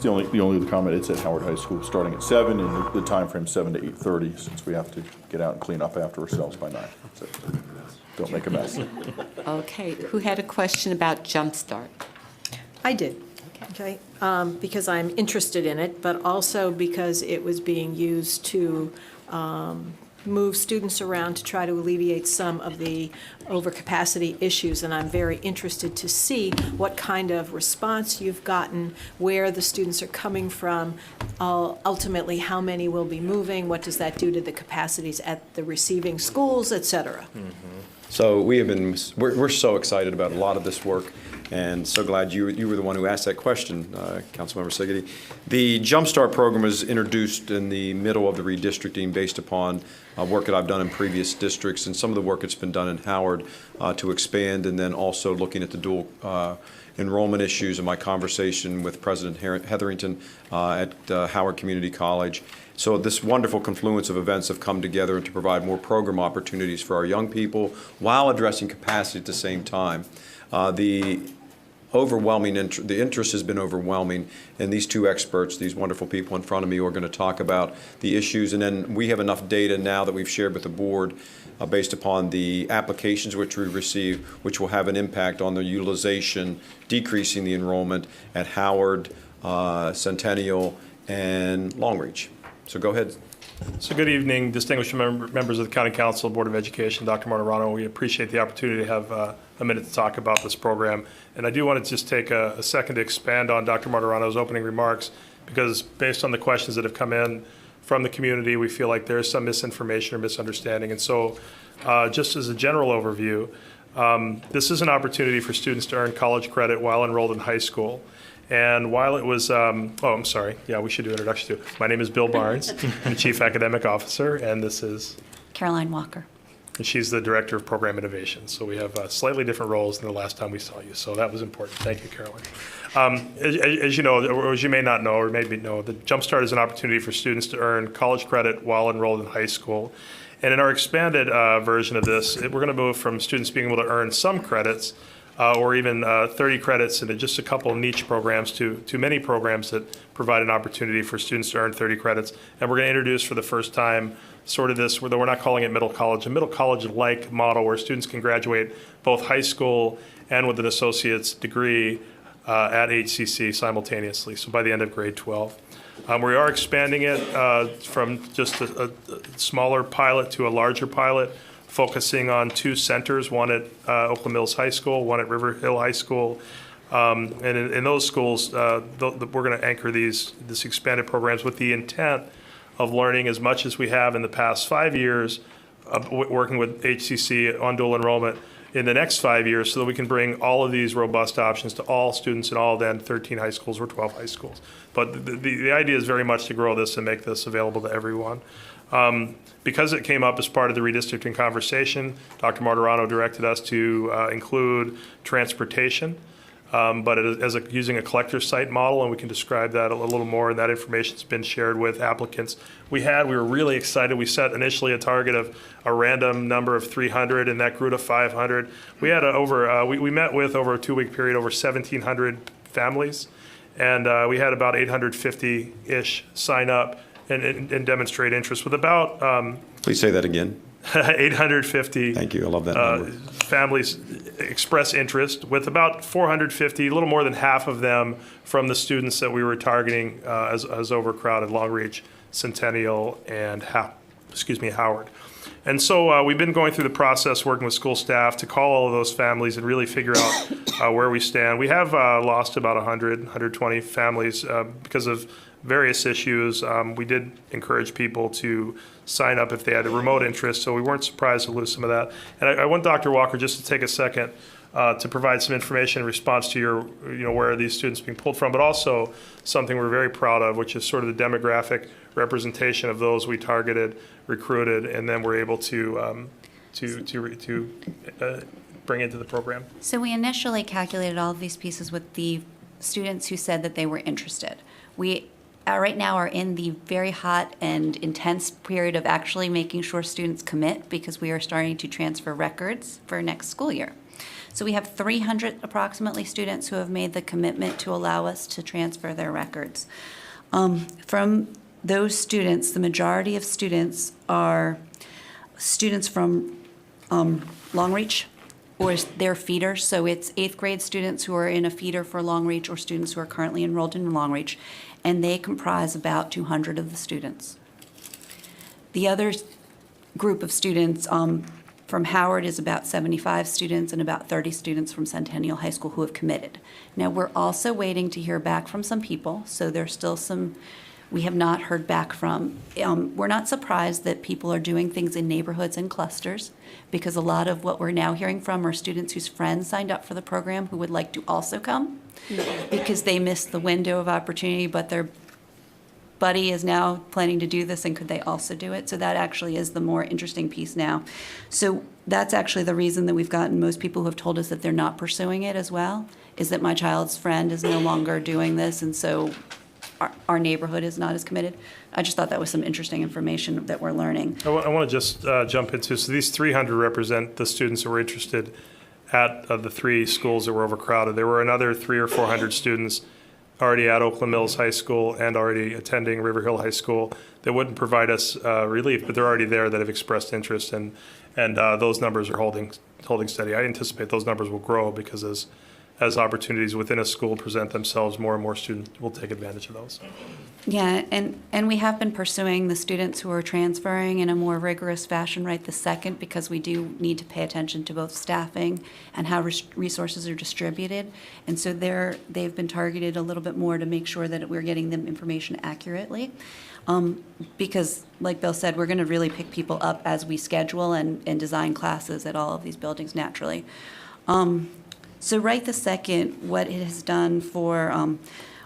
the only other comment. It's at Howard High School, starting at 7, and the time frame 7 to 8:30, since we have to get out and clean up after ourselves by 9. So don't make a mess. Okay, who had a question about Jumpstart? I did, okay, because I'm interested in it, but also because it was being used to move students around to try to alleviate some of the overcapacity issues, and I'm very interested to see what kind of response you've gotten, where the students are coming from, ultimately how many will be moving, what does that do to the capacities at the receiving schools, et cetera. So we're so excited about a lot of this work, and so glad you were the one who asked that question, Councilmember Sigety. The Jumpstart program was introduced in the middle of the redistricting based upon work that I've done in previous districts and some of the work that's been done in Howard to expand, and then also looking at the dual enrollment issues in my conversation with President Hetherington at Howard Community College. So this wonderful confluence of events have come together to provide more program opportunities for our young people while addressing capacity at the same time. The interest has been overwhelming, and these two experts, these wonderful people in front of me, are going to talk about the issues, and then we have enough data now that we've shared with the board based upon the applications which we receive, which will have an impact on the utilization, decreasing the enrollment at Howard, Centennial, and Long Reach. So go ahead. So good evening, distinguished members of the County Council, Board of Education, Dr. Martirano. We appreciate the opportunity to have a minute to talk about this program. And I do want to just take a second to expand on Dr. Martirano's opening remarks, because based on the questions that have come in from the community, we feel like there's some misinformation or misunderstanding. And so just as a general overview, this is an opportunity for students to earn college credit while enrolled in high school. And while it was, I'm sorry. Yeah, we should do introduction too. My name is Bill Barnes. I'm the Chief Academic Officer, and this is Caroline Walker. And she's the Director of Program Innovation. So we have slightly different roles than the last time we saw you. So that was important. Thank you, Caroline. As you know, or as you may not know, or maybe know, the Jumpstart is an opportunity for students to earn college credit while enrolled in high school. And in our expanded version of this, we're going to move from students being able to earn some credits or even 30 credits into just a couple of niche programs to many programs that provide an opportunity for students to earn 30 credits. And we're going to introduce for the first time sort of this, though we're not calling it middle college, a middle college-like model where students can graduate both high school and with an associate's degree at HCC simultaneously, so by the end of grade 12. We are expanding it from just a smaller pilot to a larger pilot, focusing on 2 centers, one at Oakland Mills High School, one at River Hill High School. And in those schools, we're going to anchor this expanded programs with the intent of learning as much as we have in the past 5 years, working with HCC on dual enrollment in the next 5 years, so that we can bring all of these robust options to all students in all then 13 high schools or 12 high schools. But the idea is very much to grow this and make this available to everyone. Because it came up as part of the redistricting conversation, Dr. Martirano directed us to include transportation, but using a collector site model, and we can describe that a little more, and that information's been shared with applicants. We were really excited. We set initially a target of a random number of 300, and that grew to 500. We had we met with, over a 2-week period, over 1,700 families, and we had about 850-ish sign up and demonstrate interest with about Please say that again. 850. Thank you. I love that number. Families express interest, with about 450, a little more than half of them from the students that we were targeting as overcrowded: Long Reach, Centennial, and Howard. And so we've been going through the process, working with school staff to call all of those families and really figure out where we stand. We have lost about 120 families because of various issues. We did encourage people to sign up if they had a remote interest, so we weren't surprised to lose some of that. And I want Dr. Walker just to take a second to provide some information in response to your, where are these students being pulled from, but also something we're very proud of, which is sort of the demographic representation of those we targeted, recruited, and then we're able to bring into the program. So we initially calculated all of these pieces with the students who said that they were interested. We right now are in the very hot and intense period of actually making sure students commit, because we are starting to transfer records for next school year. So we have 300 approximately students who have made the commitment to allow us to transfer their records. From those students, the majority of students are students from Longreach or their feeders. So it's 8th grade students who are in a feeder for Longreach or students who are currently enrolled in Longreach, and they comprise about 200 of the students. The other group of students from Howard is about 75 students and about 30 students from Centennial High School who have committed. Now, we're also waiting to hear back from some people, so there's still some we have not heard back from. We're not surprised that people are doing things in neighborhoods and clusters, because a lot of what we're now hearing from are students whose friends signed up for the program who would like to also come because they missed the window of opportunity, but their buddy is now planning to do this, and could they also do it? So that actually is the more interesting piece now. So that's actually the reason that we've gotten most people who have told us that they're not pursuing it as well, is that my child's friend is no longer doing this, and so our neighborhood is not as committed. I just thought that was some interesting information that we're learning. I want to just jump into, so these 300 represent the students who were interested at the 3 schools that were overcrowded. There were another 300 or 400 students already at Oakland Mills High School and already attending River Hill High School that wouldn't provide us relief, but they're already there that have expressed interest, and those numbers are holding steady. I anticipate those numbers will grow, because as opportunities within a school present themselves, more and more students will take advantage of those. Yeah, and we have been pursuing the students who are transferring in a more rigorous fashion right this second, because we do need to pay attention to both staffing and how resources are distributed. And so they've been targeted a little bit more to make sure that we're getting them information accurately. Because, like Bill said, we're going to really pick people up as we schedule and design classes at all of these buildings naturally. So right this second, what it has done for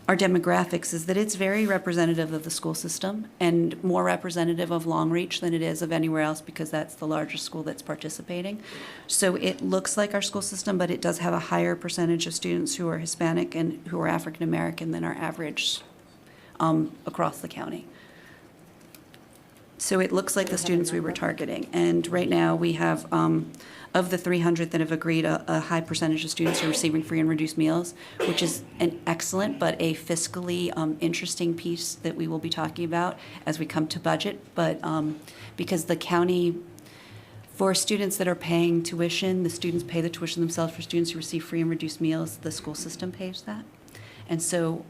our demographics is that it's very representative of the school system and more representative of Longreach than it is of anywhere else, because that's the largest school that's participating. So it looks like our school system, but it does have a higher percentage of students who are Hispanic and who are African American than our average across the county. So it looks like the students we were targeting. And right now we have, of the 300 that have agreed, a high percentage of students are receiving free and reduced meals, which is an excellent but a fiscally interesting piece that we will be talking about as we come to budget. But because the county, for students that are paying tuition, the students pay the tuition themselves. For students who receive free and reduced meals, the school system pays that. And so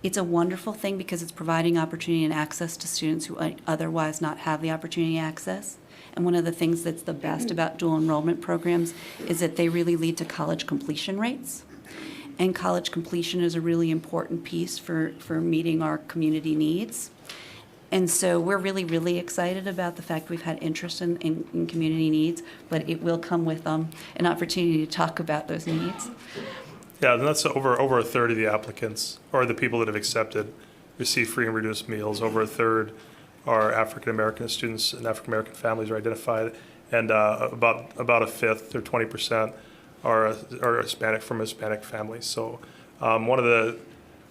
it's a wonderful thing, because it's providing opportunity and access to students who otherwise not have the opportunity and access. And one of the things that's the best about dual enrollment programs is that they really lead to college completion rates. And college completion is a really important piece for meeting our community needs. And so we're really, really excited about the fact we've had interest in community needs, but it will come with an opportunity to talk about those needs. Yeah, and that's over a third of the applicants, or the people that have accepted, receive free and reduced meals. Over a third are African American students, and African American families are identified, and about a fifth, or 20%, are Hispanic, from Hispanic families. So one of the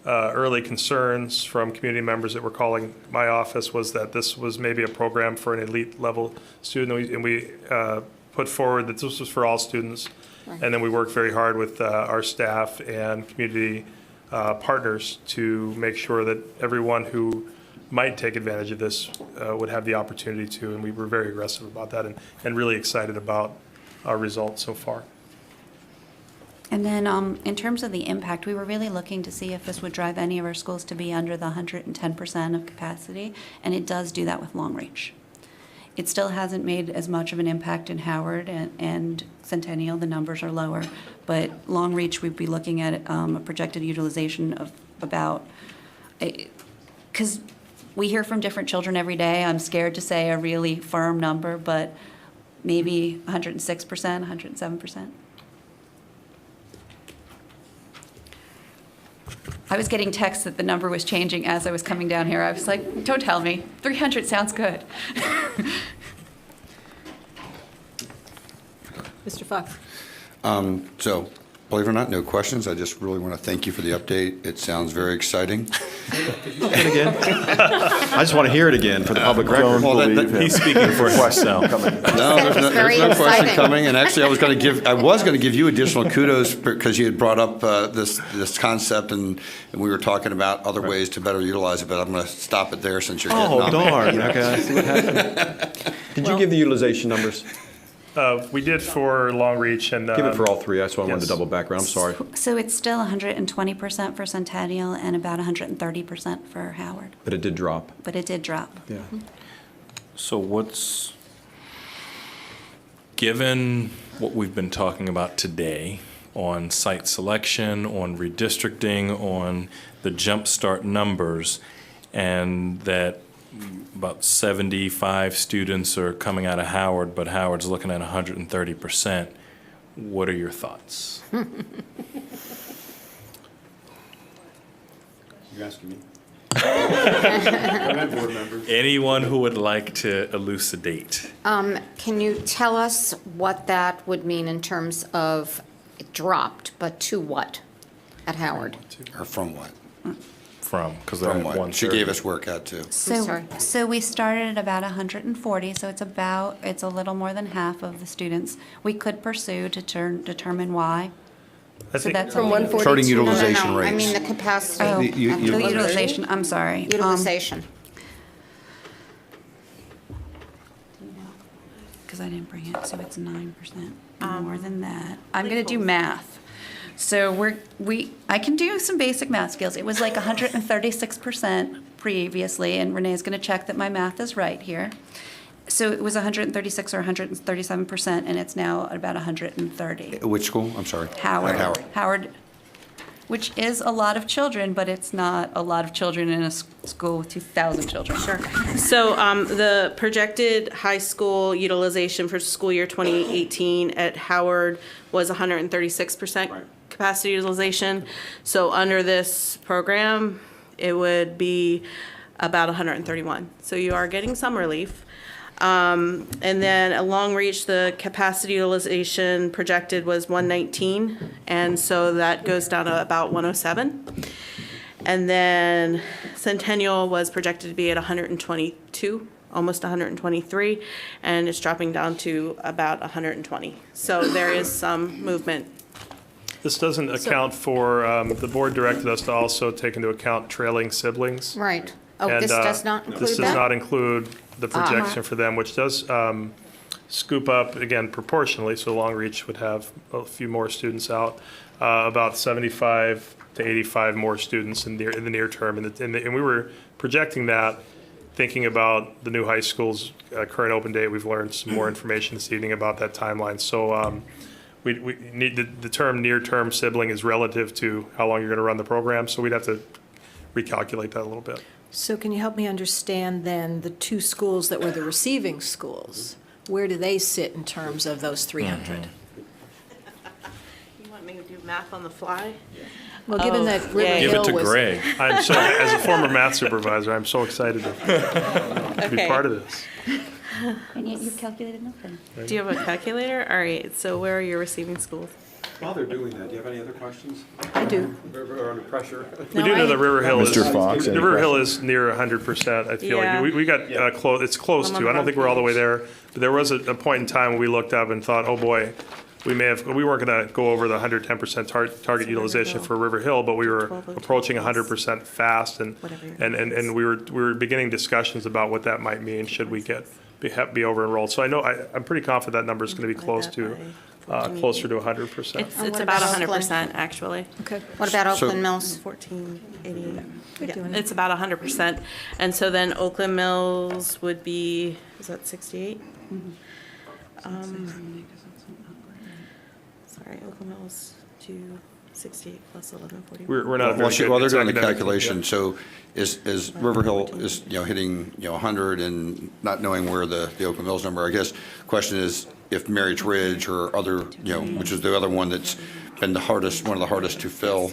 early concerns from community members that were calling my office was that this was maybe a program for an elite level student, and we put forward that this was for all students. And then we worked very hard with our staff and community partners to make sure that everyone who might take advantage of this would have the opportunity to, and we were very aggressive about that, and really excited about our results so far. And then in terms of the impact, we were really looking to see if this would drive any of our schools to be under the 110% of capacity, and it does do that with Longreach. It still hasn't made as much of an impact in Howard and Centennial. The numbers are lower, but Longreach, we'd be looking at a projected utilization of about, because we hear from different children every day. I'm scared to say a really firm number, but maybe 106%, 107%. I was getting texts that the number was changing as I was coming down here. I was like, don't tell me. 300 sounds good. Mr. Fox? So Believe it or not, no questions. I just really want to thank you for the update. It sounds very exciting. And again, I just want to hear it again for the public record. Well, He's speaking for himself. No, there's very no question exciting. coming. And actually, I was going to give you additional kudos because you had brought up this concept, and we were talking about other ways to better utilize it. But I'm going to stop it there since you're getting Oh, on. darn. Okay, I see what happened. Did you give the utilization numbers? We did for Long Reach and. Give it for all three. That's why I wanted to yes. double back around. I'm sorry. So it's still 120% for Centennial and about 130% for Howard, But it did drop. but it did drop. Yeah. So given what we've been talking about today on site selection, on redistricting, on the Jumpstart numbers, and that about 75 students are coming out of Howard, but Howard's looking at 130%, what are your thoughts? You asking me? Go ahead, board members. Anyone who would like to elucidate? Can you tell us what that would mean in terms of it dropped, but to what at Howard? Or from what? From, because they're From at what? 130. She gave us work out too. sorry. So we started at about 140, so it's a little more than half of the students. We could pursue to determine why. I So think- that's From something- 142? Starting No, utilization I rates. mean the capacity. Oh, You- the utilization, I'm sorry. Utilization. Because I didn't bring it, so it's 9% more than that. I'm going to do math. So I can do some basic math skills. It was like 136% previously, and Renee's going to check that my math is right here. So it was 136 or 137%, and it's now at about 130. Which school? I'm sorry. Howard. At Howard. Howard, which is a lot of children, but it's not a lot of children in a school with 2,000 children. Sure. So the projected high school utilization for school year 2018 at Howard was 136% capacity utilization. So under this program, it would be about 131. So you are getting some relief. And then at Long Reach, the capacity utilization projected was 119, and so that goes down to about 107. And then Centennial was projected to be at 122, almost 123, and it's dropping down to about 120. So there is some movement. This doesn't account for, the board directed us to also take into account trailing siblings. Right. Oh, And, this does not include This does not that? include the projection for them, which does scoop up, again, proportionally, so Long Reach would have a few more students out, about 75 to 85 more students in the near term. And we were projecting that, thinking about the new high school's current open date. We've learned some more information this evening about that timeline. So we need, the term near-term sibling is relative to how long you're going to run the program, so we'd have to recalculate that a little bit. So can you help me understand then the two schools that were the receiving schools? Where do they sit in terms of those 300? You want me to do math on the fly? Well, given that River yeah. Give it Hill to was. Greg. I'm so, as a former math supervisor, I'm so excited to be Okay. part of this. And yet you've calculated nothing. Do you have a calculator? All right, so where are your receiving schools? While they're doing that, do you have any other questions? I do. We're under pressure. We do know that River Hill is, Mr. Fox, the any River Hill is near 100%, I feel Yeah. like. We got close, it's close I'm on to, I don't the think we're all the way page. there, but there was a point in time when we looked up and thought, oh boy, we weren't gonna go over the 110% target utilization for River Hill, but we were 1202 approaching 100% fast, and we were beginning discussions about what that might mean, should we be over enrolled. So I know, I'm pretty confident that number's gonna be close to, closer to 100%. It's what about about 100%, actually. Okay. What about So- Oakland Mills? 1488. Yeah, it's about 100%. And so then Oakland Mills would be, is that 68? Sorry, Oakland Mills to 68 plus 1140. We're not very Well, good. while they're It's doing the academic, calculation, yeah. so is River Hill is, hitting, 100 and not knowing where the Oakland Mills number, I guess, question is if Marriott Ridge or other, which is the other one that's been one of the hardest to fill,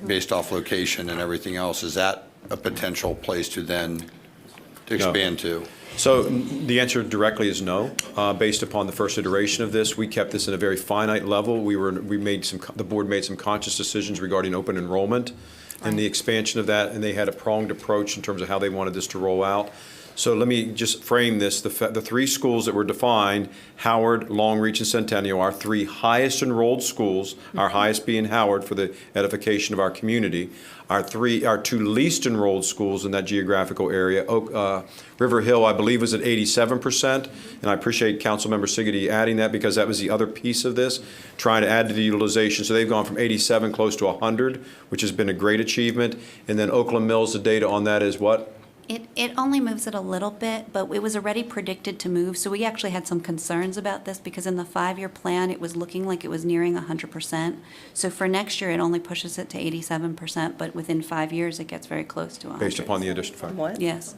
based off location and everything else, is that a potential place to then expand to? So the answer directly is no. Based upon the first iteration of this, we kept this at a very finite level. The board made some conscious decisions regarding open enrollment and the expansion of that, and they had a pronged approach in terms of how they wanted this to roll out. So let me just frame this. The three schools that were defined, Howard, Long Reach, and Centennial, our three highest enrolled schools, our highest being Howard for the edification of our community. Our two least enrolled schools in that geographical area, River Hill, I believe, was at 87%, and I appreciate Councilmember Siggety adding that because that was the other piece of this, trying to add to the utilization. So they've gone from 87 close to 100, which has been a great achievement. And then Oakland Mills, the data on that is what? It only moves it a little bit, but it was already predicted to move, so we actually had some concerns about this because in the 5-year plan, it was looking like it was nearing 100%. So for next year, it only pushes it to 87%, but within 5 years, it gets very close to 100. Based upon the additional factor. What? Yes,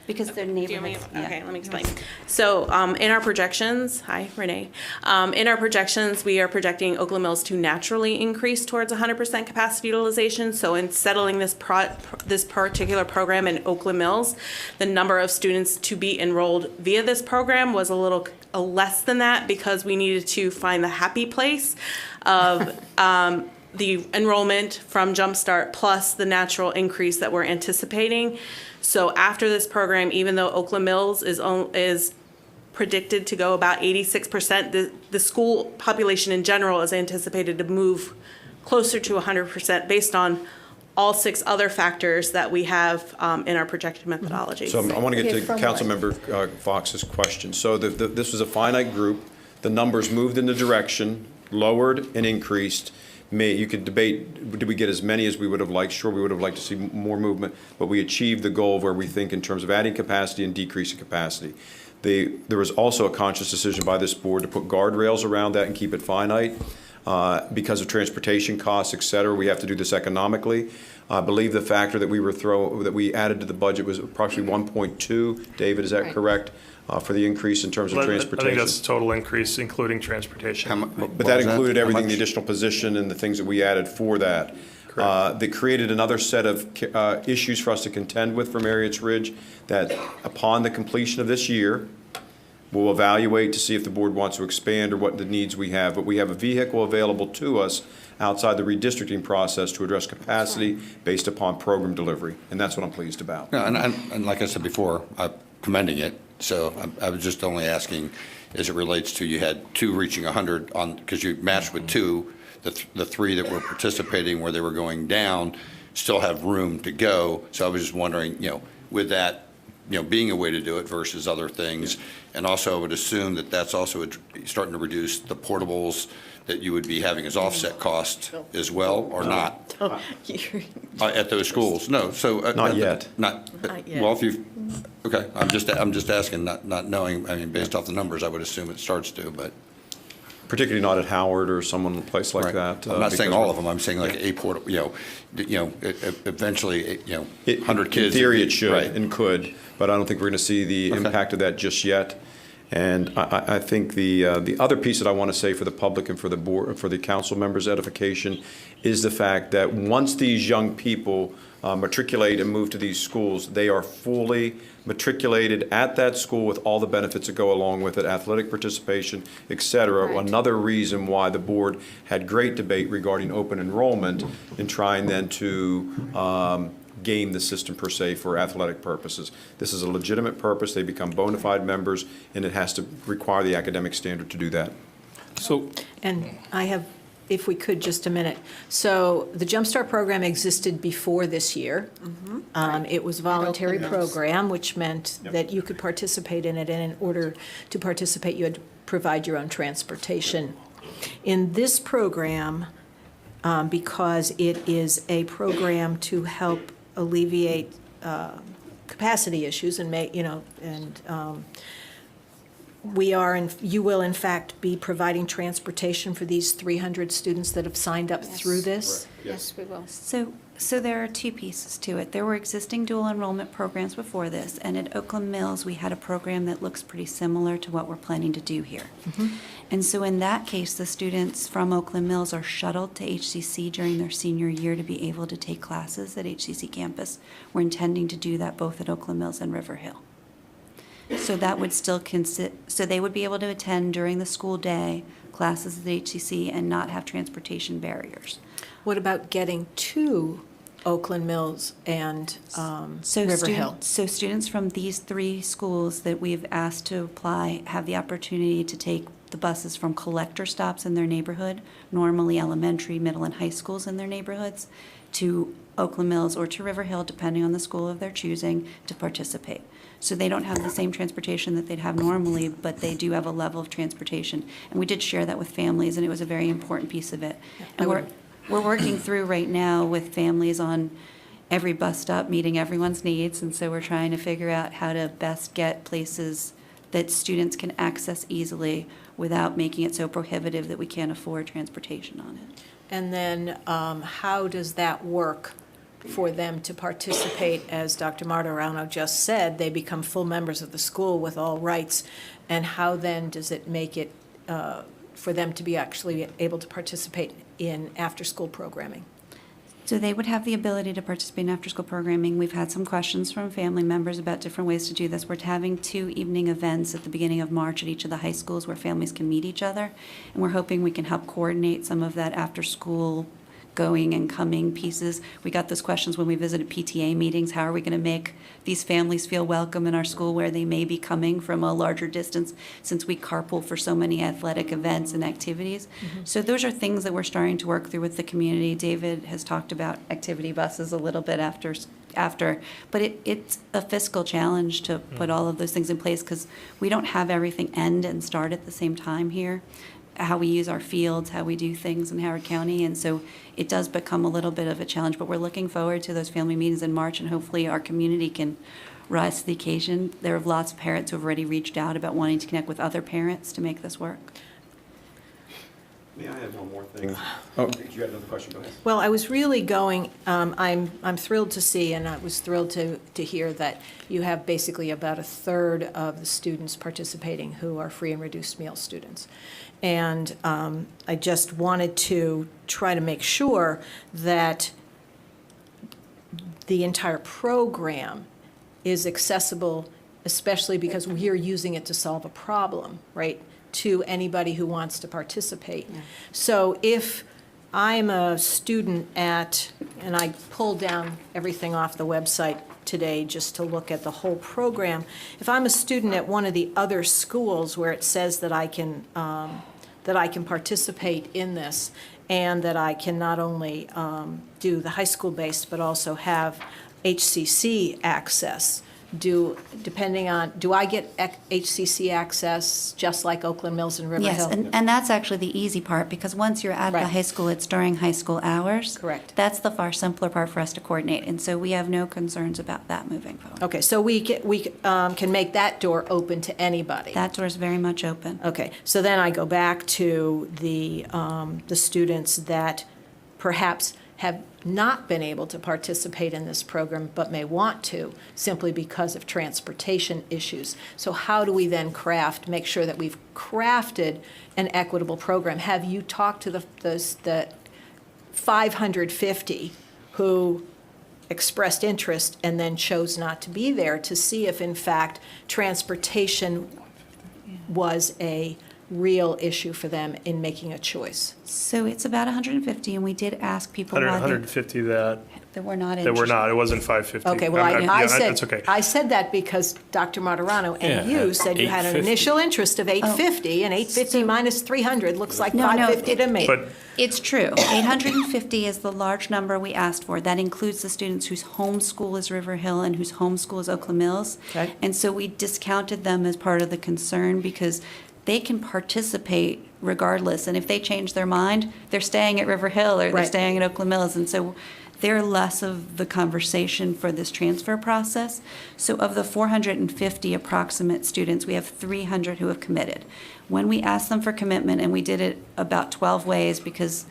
because they're Do you neighborhoods. want me- Okay, yeah. let me explain. So in our projections, hi, Renee. In our projections, we are projecting Oakland Mills to naturally increase towards 100% capacity utilization. So in settling this particular program in Oakland Mills, the number of students to be enrolled via this program was a little less than that because we needed to find the happy place of the enrollment from Jumpstart plus the natural increase that we're anticipating. So after this program, even though Oakland Mills is predicted to go about 86%, the school population in general is anticipated to move closer to 100% based on all 6 other factors that we have in our projected methodology. So I want to get Okay, to from what? Councilmember Fox's question. So this was a finite group. The numbers moved in the direction, lowered and increased. You could debate, did we get as many as we would have liked? Sure, we would have liked to see more movement, but we achieved the goal of where we think in terms of adding capacity and decreasing capacity. There was also a conscious decision by this board to put guardrails around that and keep it finite. Because of transportation costs, et cetera, we have to do this economically. I believe the factor that we added to the budget was approximately 1.2. David, is that Right. correct? For the increase in terms of I transportation? think that's the total increase, including transportation. But that included everything, the additional position and the things that we added for that. That created another set of issues for us to contend with for Marriott's Ridge, that upon the completion of this year, we'll evaluate to see if the board wants to expand or what the needs we have. But we have a vehicle available to us outside the redistricting process to address capacity based upon program delivery, and that's what I'm pleased about. No, and like I said before, I'm commending it. So I was just only asking, as it relates to, you had 2 reaching 100 on, because you matched with 2, the 3 that were participating where they were going down still have room to go. So I was just wondering, with that, being a way to do it versus other things. And also I would assume that that's also starting to reduce the portables that you would be having as offset cost as well, or not? At those schools? No, so. Not yet. Not yet. Well, if you've, okay, I'm just asking, not knowing, I mean, based off the numbers, I would assume it starts to, but. Particularly not at Howard or a place like Right. that. I'm not saying because all of them, I'm saying like a portable, eventually, 100 kids. In theory, it should Right. and could, but I don't think we're going to see the impact of that just yet. And I think the other piece that I want to say for the public and for the board, for the council members' edification, is the fact that once these young people matriculate and move to these schools, they are fully matriculated at that school with all the benefits that go along with it, athletic participation, et cetera. Right. Another reason why the board had great debate regarding open enrollment and trying then to game the system per se for athletic purposes. This is a legitimate purpose. They become bona fide members, and it has to require the academic standard to do that. So, And I have, if we could, just a minute. So the Jumpstart program existed before this year. It was a voluntary Oakland Mills. program, which meant that you could participate in it, and in order to participate, you had to provide your own transportation. In this program, because it is a program to help alleviate capacity issues and make, we are, and you will in fact be providing transportation for these 300 students that have signed up through this? Yes, we will. So there are 2 pieces to it. There were existing dual enrollment programs before this, and at Oakland Mills, we had a program that looks pretty similar to what we're planning to do here. And so in that case, the students from Oakland Mills are shuttled to HCC during their senior year to be able to take classes at HCC campus. We're intending to do that both at Oakland Mills and River Hill. So that would still so they would be able to attend during the school day classes at the HCC and not have transportation barriers. What about getting to Oakland Mills and River Hill? So students from these 3 schools that we've asked to apply have the opportunity to take the buses from collector stops in their neighborhood, normally elementary, middle, and high schools in their neighborhoods, to Oakland Mills or to River Hill, depending on the school of their choosing, to participate. So they don't have the same transportation that they'd have normally, but they do have a level of transportation. And we did share that with families, and it was a very important piece of it. And we're working through right now with families on every bus stop, meeting everyone's needs, and so we're trying to figure out how to best get places that students can access easily without making it so prohibitive that we can't afford transportation on it. And then how does that work for them to participate? As Dr. Martorano just said, they become full members of the school with all rights. And how then does it make it for them to be actually able to participate in after-school programming? So they would have the ability to participate in after-school programming. We've had some questions from family members about different ways to do this. We're having 2 evening events at the beginning of March at each of the high schools where families can meet each other. And we're hoping we can help coordinate some of that after-school going and coming pieces. We got those questions when we visited PTA meetings. How are we going to make these families feel welcome in our school where they may be coming from a larger distance since we carpool for so many athletic events and activities? So those are things that we're starting to work through with the community. David has talked about activity buses a little bit after but it's a fiscal challenge to put all of those things in place because we don't have everything end and start at the same time here. How we use our fields, how we do things in Howard County, and so it does become a little bit of a challenge, but we're looking forward to those family meetings in March, and hopefully our community can rise to the occasion. There are lots of parents who have already reached out about wanting to connect with other parents to make this work. May I add one more thing? Oh, did you have another question? Go ahead. Well, I was really going, I'm thrilled to see, and I was thrilled to hear that you have basically about 1/3 of the students participating who are free and reduced meal students. And I just wanted to try to make sure that the entire program is accessible, especially because we're using it to solve a problem, right, to anybody who wants to participate. Yeah. So if I'm a student at, and I pulled down everything off the website today just to look at the whole program, if I'm a student at one of the other schools where it says that I can participate in this, and that I can not only do the high school based, but also have HCC access, do I get HCC access just like Oakland Mills and River Hill? Yes, and that's actually the easy part, because once you're at the high school, it's during high school hours. Correct. That's the far simpler part for us to coordinate, and so we have no concerns about that moving forward. Okay, so we can make that door open to anybody. That door is very much open. Okay, so then I go back to the students that perhaps have not been able to participate in this program but may want to simply because of transportation issues. So how do we then make sure that we've crafted an equitable program? Have you talked to the 550 who expressed interest and then chose not to be there to see if in fact transportation was a real issue for them in making a choice? So it's about 150, and we did ask people why 150 that were not that interested. were not. It wasn't 550. Okay, well, That's okay. I said that because Dr. Martorano and you said you had an 850. initial interest of 850, and 850 minus 300 looks like No, 550 to me. But It's true. 850 is the large number we asked for. That includes the students whose home school is River Hill and whose home school is Oakland Mills. Okay. And so we discounted them as part of the concern because they can participate regardless. And if they change their mind, they're staying at River Hill or they're Right. staying at Oakland Mills. And so they're less of the conversation for this transfer process. So of the 450 approximate students, we have 300 who have committed. When we asked them for commitment, and we did it about 12 ways, because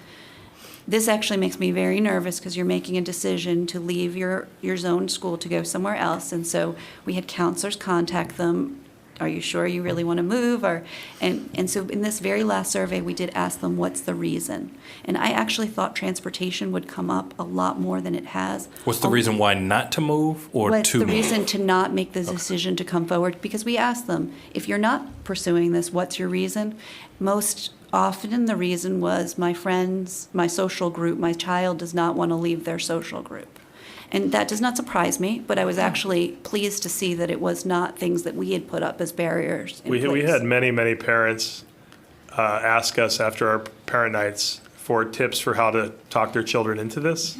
this actually makes me very nervous because you're making a decision to leave your zone school to go somewhere else. And so we had counselors contact them are you sure you really want to move? And so in this very last survey, we did ask them, what's the reason? And I actually thought transportation would come up a lot more than it has. What's the reason why not to move or What's to the move? reason to not make the decision to come forward? Because we asked them, if you're not pursuing this, what's your reason? Most often, the reason was my friends, my social group, my child does not want to leave their social group. And that does not surprise me, but I was actually pleased to see that it was not things that we had put up as barriers in We place. had many parents ask us after our parent nights for tips for how to talk their children into this.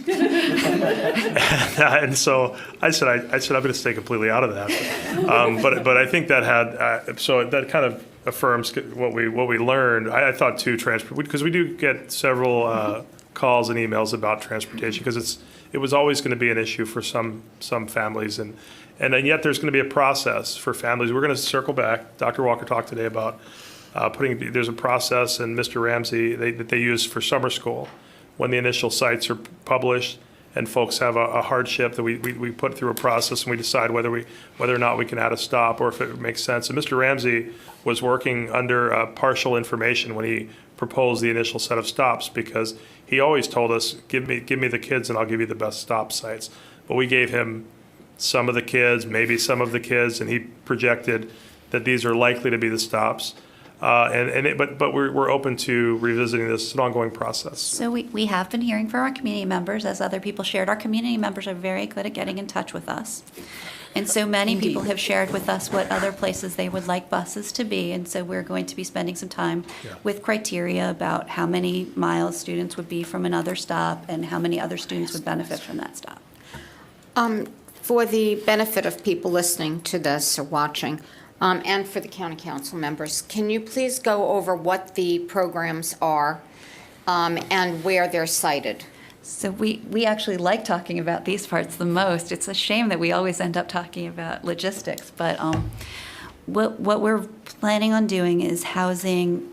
And so I said I'm going to stay completely out of that. But I think that had, so that kind of affirms what we learned. I thought too, because we do get several calls and emails about transportation, because it was always going to be an issue for some families, and yet there's going to be a process for families. We're going to circle back. Dr. Walker talked today about there's a process, and Mr. Ramsey, that they use for summer school when the initial sites are published and folks have a hardship, that we put through a process and we decide whether or not we can add a stop or if it makes sense. And Mr. Ramsey was working under partial information when he proposed the initial set of stops, because he always told us, give me the kids and I'll give you the best stop sites. But we gave him some of the kids, maybe some of the kids, and he projected that these are likely to be the stops. But we're open to revisiting this. It's an ongoing process. So we have been hearing from our community members, as other people shared. Our community members are very good at getting in touch with us. And so many people have shared with us what other places they would like buses to be. And so we're going to be spending some time with criteria about how many miles students would be from another stop and how many other students would benefit from that stop. For the benefit of people listening to this or watching, and for the county council members, can you please go over what the programs are and where they're cited? So we actually like talking about these parts the most. It's a shame that we always end up talking about logistics, but what we're planning on doing is housing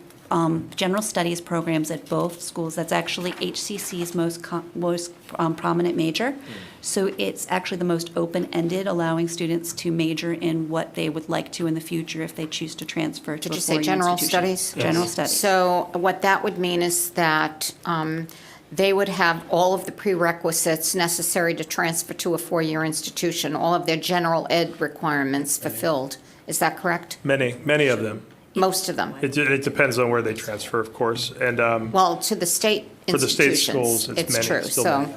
general studies programs at both schools. That's actually HCC's most prominent major. So it's actually the most open-ended, allowing students to major in what they would like to in the future if they choose to transfer to a four-year institution. Did you say general studies? General studies. So what that would mean is that they would have all of the prerequisites necessary to transfer to a four-year institution, all of their general ed requirements fulfilled. Is that correct? Many of them. Most of them. It depends on where they transfer, of course, and Well, to the state for the state institutions, schools, it's many. true. Still So, many.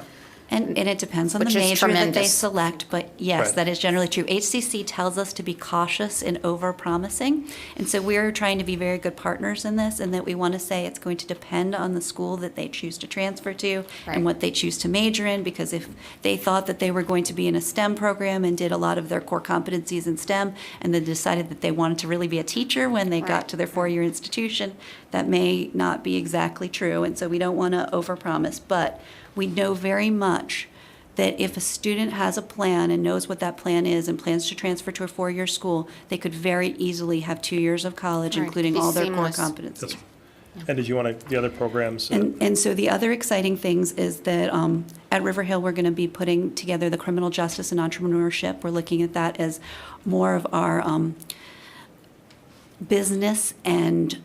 And it depends on the Which is major that they tremendous. select, but yes, Right. that is generally true. HCC tells us to be cautious in over-promising, and so we're trying to be very good partners in this, and that we want to say it's going to depend on the school that they choose to transfer to Right. and what they choose to major in, because if they thought that they were going to be in a STEM program and did a lot of their core competencies in STEM, and then decided that they wanted to really be a teacher when they Right. got to their four-year institution, that may not be exactly true, and so we don't want to over-promise, but we know very much that if a student has a plan and knows what that plan is and plans to transfer to a four-year school, they could very easily have 2 years of college, Right. including Be all their core seamless. competencies. And did you want the other programs? And so the other exciting things is that at River Hill, we're going to be putting together the criminal justice and entrepreneurship. We're looking at that as more of our business and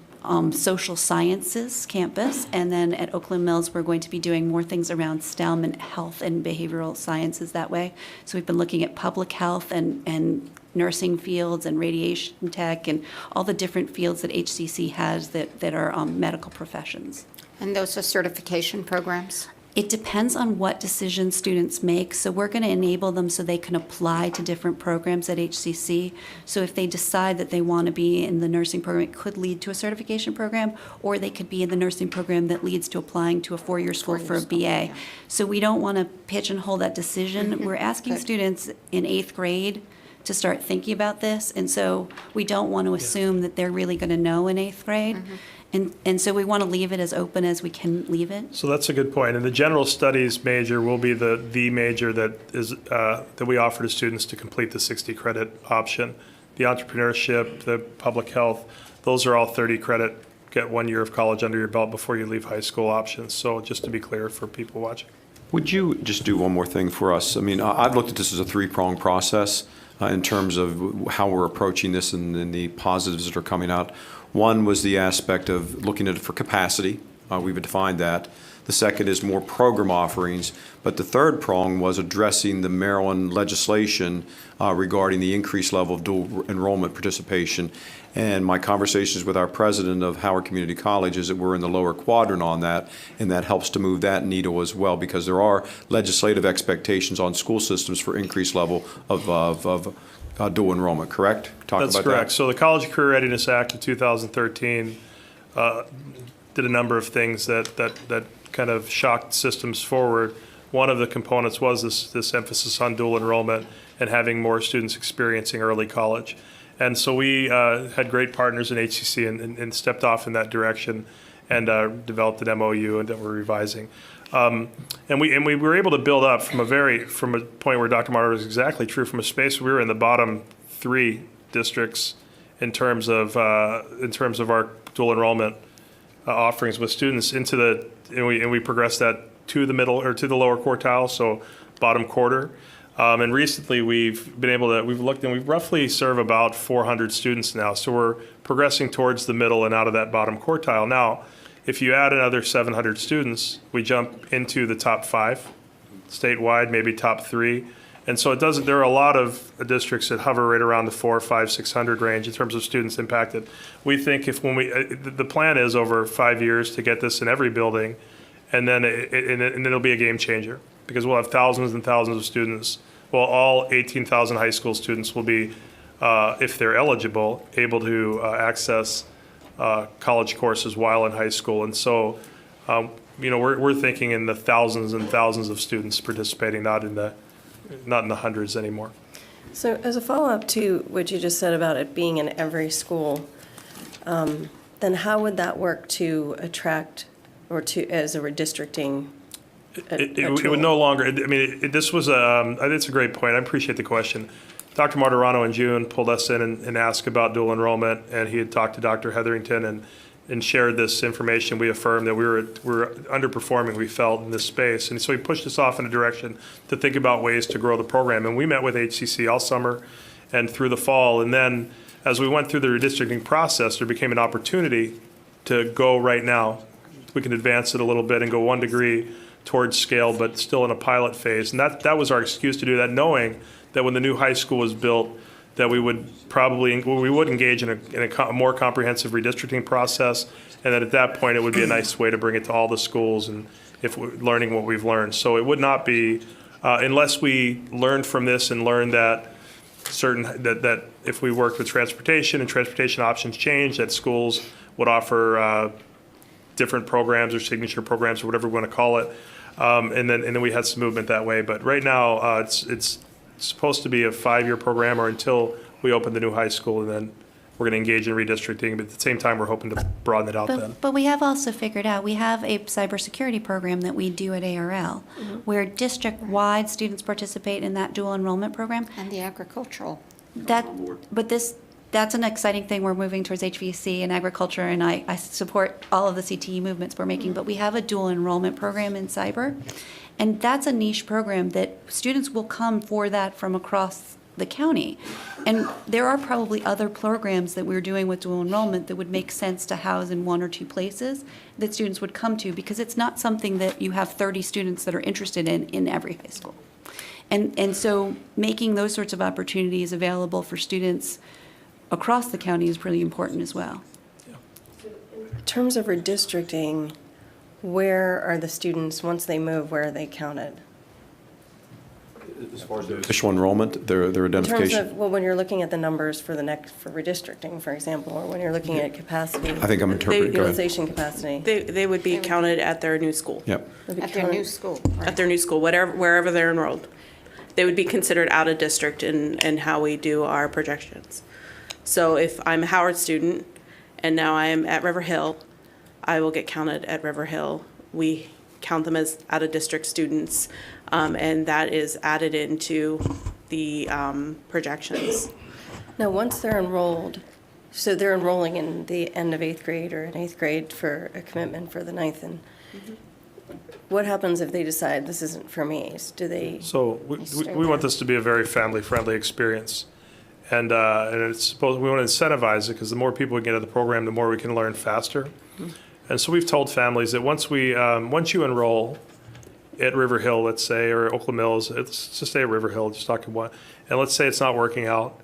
social sciences campus. And then at Oakland Mills, we're going to be doing more things around STEM and health and behavioral sciences that way. So we've been looking at public health and nursing fields and radiation tech and all the different fields that HCC has that are medical professions. and those are certification programs? It depends on what decisions students make. So we're going to enable them so they can apply to different programs at HCC. So if they decide that they want to be in the nursing program, it could lead to a certification program, or they could be in the nursing program that leads to applying to a four-year school for a BA. So we don't want to pigeonhole that decision. We're asking Good. students in 8th grade to start thinking about this, and so we don't want to assume that they're really going to know in 8th grade. And so we want to leave it as open as we can leave it. So that's a good point. And the general studies major will be the major that is that we offer to students to complete the 60 credit option. The entrepreneurship, the public health, those are all 30 credit, get 1 year of college under your belt before you leave high school options. So just to be clear for people watching. Would you just do one more thing for us? I mean, I've looked at this as a three-pronged process. in terms of how we're approaching this and the positives that are coming out. One was the aspect of looking at it for capacity. We've defined that. The second is more program offerings. But the third prong was addressing the Maryland legislation regarding the increased level of dual enrollment participation. And my conversations with our president of Howard Community College is that we're in the lower quadrant on that, and that helps to move that needle as well, because there are legislative expectations on school systems for increased level of dual enrollment, correct? That's correct. So the College Career Readiness Act of 2013 did a number of things that kind of shocked systems forward. One of the components was this emphasis on dual enrollment and having more students experiencing early college. And so we had great partners in HCC and stepped off in that direction and developed an MOU and that we're revising. And we were able to build up from a point where Dr. Marder was exactly true, from a space where we were in the bottom 3 districts in terms of our dual enrollment offerings with students and we progressed that to the middle or to the lower quartile, so bottom quarter. And recently we've looked and we roughly serve about 400 students now. So we're progressing towards the middle and out of that bottom quartile. Now, if you add another 700 students, we jump into the top 5 statewide, maybe top 3. And so there are a lot of districts that hover right around the 400, 500, 600 range in terms of students impacted. We think the plan is over 5 years to get this in every building, and then it'll be a game changer, because we'll have thousands and thousands of students. Well, all 18,000 high school students will be, if they're eligible, able to access college courses while in high school. And so, we're thinking in the thousands and thousands of students participating, not in the hundreds anymore. So as a follow-up to what you just said about it being in every school, then how would that work to attract or as a redistricting It would no longer, this was I think it's a great point. I appreciate the question. Dr. Martirano in June pulled us in and asked about dual enrollment, and he had talked to Dr. Hetherington and shared this information. We affirmed that we were underperforming, we felt, in this space. And so he pushed us off in a direction to think about ways to grow the program. And we met with HCC all summer and through the fall. And then as we went through the redistricting process, there became an opportunity to go right now. We can advance it a little bit and go 1 degree towards scale, but still in a pilot phase. And that was our excuse to do that, knowing that when the new high school was built, that we would engage in a more comprehensive redistricting process, and that at that point it would be a nice way to bring it to all the schools and if we're learning what we've learned. So it would not be, unless we learned from this and learned that that if we worked with transportation and transportation options changed, that schools would offer different programs or signature programs or whatever we want to call it, and then we had some movement that way. But right now it's supposed to be a 5-year program, or until we open the new high school, and then we're going to engage in redistricting. But at the same time, we're hoping to broaden it out then. But we have also figured out, we have a cybersecurity program that we do at ARL, where district-wide students participate in that dual enrollment program. And the agricultural. That's an exciting thing. We're moving towards HVAC and agriculture, and I support all of the CTE movements we're making, but we have a dual enrollment program in cyber, and that's a niche program that students will come for that from across the county. And there are probably other programs that we're doing with dual enrollment that would make sense to house in 1 or 2 places that students would come to, because it's not something that you have 30 students that are interested in every high school. And so making those sorts of opportunities available for students across the county is really important as well. In terms of redistricting, where are the students, once they move, where are they counted? As far as official enrollment, their In identification. terms of, well, when you're looking at the numbers for redistricting, for example, or when you're looking at capacity. I think I'm interpreting. Go ahead. Utilization capacity. They would be counted at their new school. Yep. At their new school. At their new school, wherever they're enrolled. They would be considered out of district in how we do our projections. So if I'm a Howard student and now I am at River Hill, I will get counted at River Hill. We count them as out of district students, and that is added into the projections. Now, once they're enrolled, so they're enrolling in the end of 8th grade or in 8th grade for a commitment for the 9th, and what happens if they decide this isn't for me? Do they? So we want this to be a very family-friendly experience. And it's supposed, we want to incentivize it because the more people we get into the program, the more we can learn faster. And so we've told families that once you enroll at River Hill, let's say, or Oakland Mills, let's just say at River Hill, just talking about, and let's say it's not working out,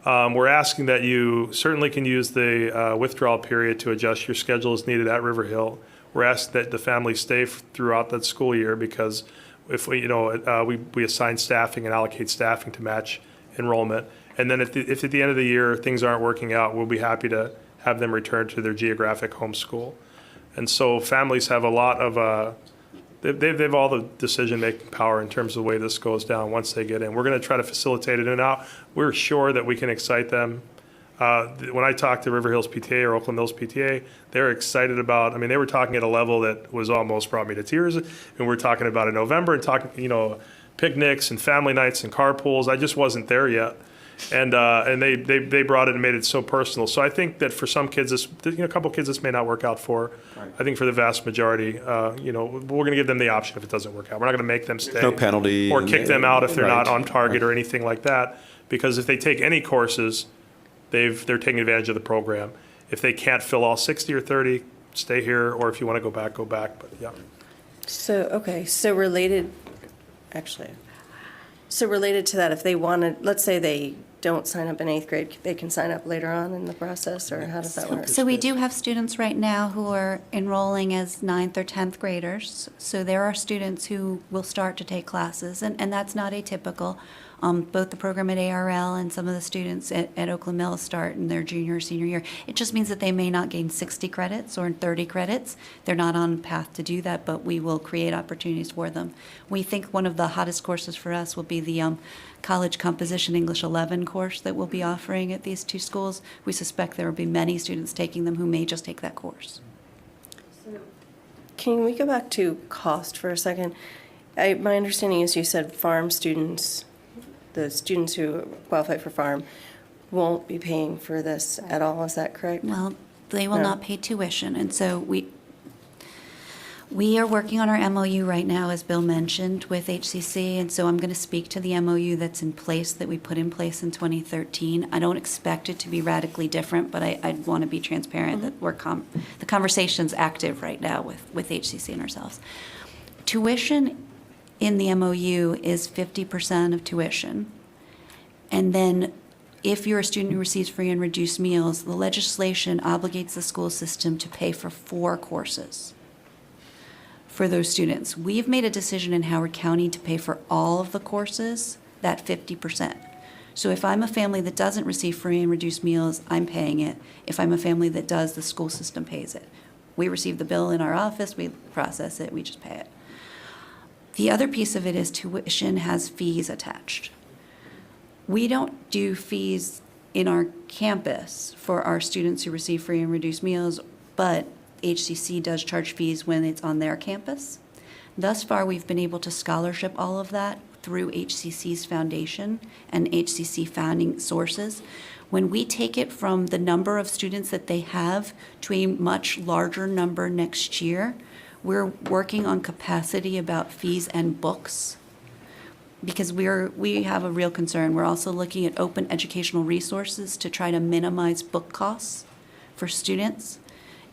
we're asking that you certainly can use the withdrawal period to adjust your schedule as needed at River Hill. We're asking that the family stay throughout that school year because if we, we assign staffing and allocate staffing to match enrollment. And then if at the end of the year things aren't working out, we'll be happy to have them return to their geographic home school. And so families have a lot of, they've all the decision-making power in terms of the way this goes down once they get in. We're going to try to facilitate it. And now we're sure that we can excite them. When I talked to River Hills PTA or Oakland Mills PTA, they're excited about, I mean, they were talking at a level that was almost brought me to tears. And we're talking about in November and talking, picnics and family nights and carpools. I just wasn't there yet. And they brought it and made it so personal. So I think that for some kids, a couple kids, this may not work out for. Right. I think for the vast majority, we're going to give them the option if it doesn't work out. We're not going to make them stay. No penalty. Or kick them out if they're right. not on target or anything like that. Because if they take any courses, they're taking advantage of the program. If they can't fill all 60 or 30, stay here. Or if you want to go back, go back. But yeah. So related to that, if they wanted, let's say they don't sign up in 8th grade, they can sign up later on in the process, or how does that work? So we do have students right now who are enrolling as 9th or 10th graders. So there are students who will start to take classes, and that's not atypical. Both the program at ARL and some of the students at Oakland Mills start in their junior or senior year. It just means that they may not gain 60 credits or 30 credits. They're not on path to do that, but we will create opportunities for them. We think one of the hottest courses for us will be the College Composition English 11 course that we'll be offering at these two schools. We suspect there will be many students taking them who may just take that course. Can we go back to cost for a second? My understanding is you said farm students, the students who qualify for farm, won't be paying for this at all. Is that correct? Well, they will not pay tuition, and so we are working on our MOU right now, as Bill mentioned, with HCC, and so I'm going to speak to the MOU that's in place, that we put in place in 2013. I don't expect it to be radically different, but I want to be transparent that the conversation's active right now with HCC and ourselves. Tuition in the MOU is 50% of tuition. And then if you're a student who receives free and reduced meals, the legislation obligates the school system to pay for 4 courses for those students. We've made a decision in Howard County to pay for all of the courses, that 50%. So if I'm a family that doesn't receive free and reduced meals, I'm paying it. If I'm a family that does, the school system pays it. We receive the bill in our office, we process it, we just pay it. The other piece of it is tuition has fees attached. We don't do fees in our campus for our students who receive free and reduced meals, but HCC does charge fees when it's on their campus. Thus far, we've been able to scholarship all of that through HCC's foundation and HCC founding sources. When we take it from the number of students that they have to a much larger number next year, we're working on capacity about fees and books because we have a real concern. We're also looking at open educational resources to try to minimize book costs for students.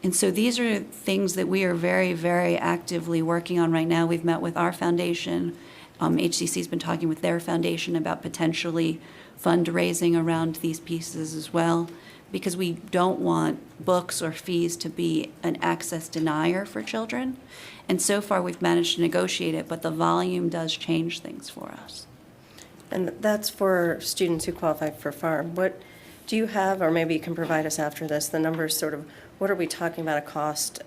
And so these are things that we are very, very actively working on right now. We've met with our foundation. HCC's been talking with their foundation about potentially fundraising around these pieces as well, because we don't want books or fees to be an access denier for children. And so far, we've managed to negotiate it, but the volume does change things for us. And that's for students who qualify for farm. What do you have, or maybe you can provide us after this, the numbers sort of, what are we talking about a cost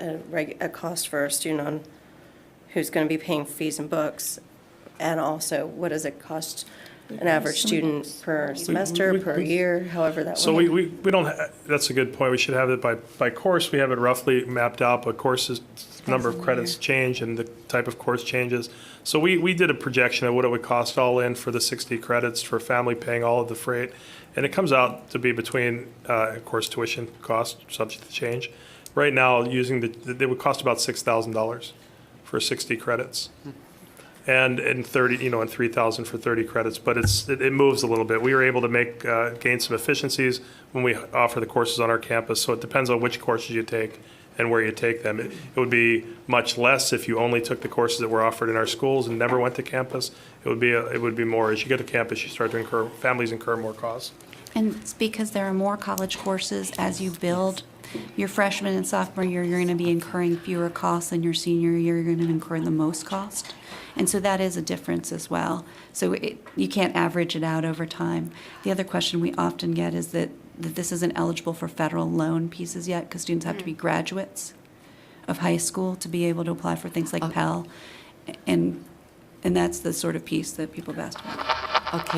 for a student who's going to be paying fees and books? And also, what does it cost an average student per semester, per year, however that works? So we don't, that's a good point. We should have it by course. We have it roughly mapped out, but courses, number of credits change and the type of course changes. So we did a projection of what it would cost all in for the 60 credits for a family paying all of the freight. And it comes out to be between, of course, tuition cost, subject to change. Right now, they would cost about $6,000 for 60 credits. and 30, and 3,000 for 30 credits, but it moves a little bit. We were able to gain some efficiencies when we offer the courses on our campus, so it depends on which courses you take and where you take them. It would be much less if you only took the courses that were offered in our schools and never went to campus. It would be more, as you get to campus, you start to families incur more costs. And it's because there are more college courses as you build. Your freshman and sophomore year, you're going to be incurring fewer costs, and your senior year, you're going to incur the most cost. And so that is a difference as well. So you can't average it out over time. The other question we often get is that this isn't eligible for federal loan pieces yet, because students have to be graduates of high school to be able to apply for things like Pell. And that's the sort of piece that people have asked about. Okay.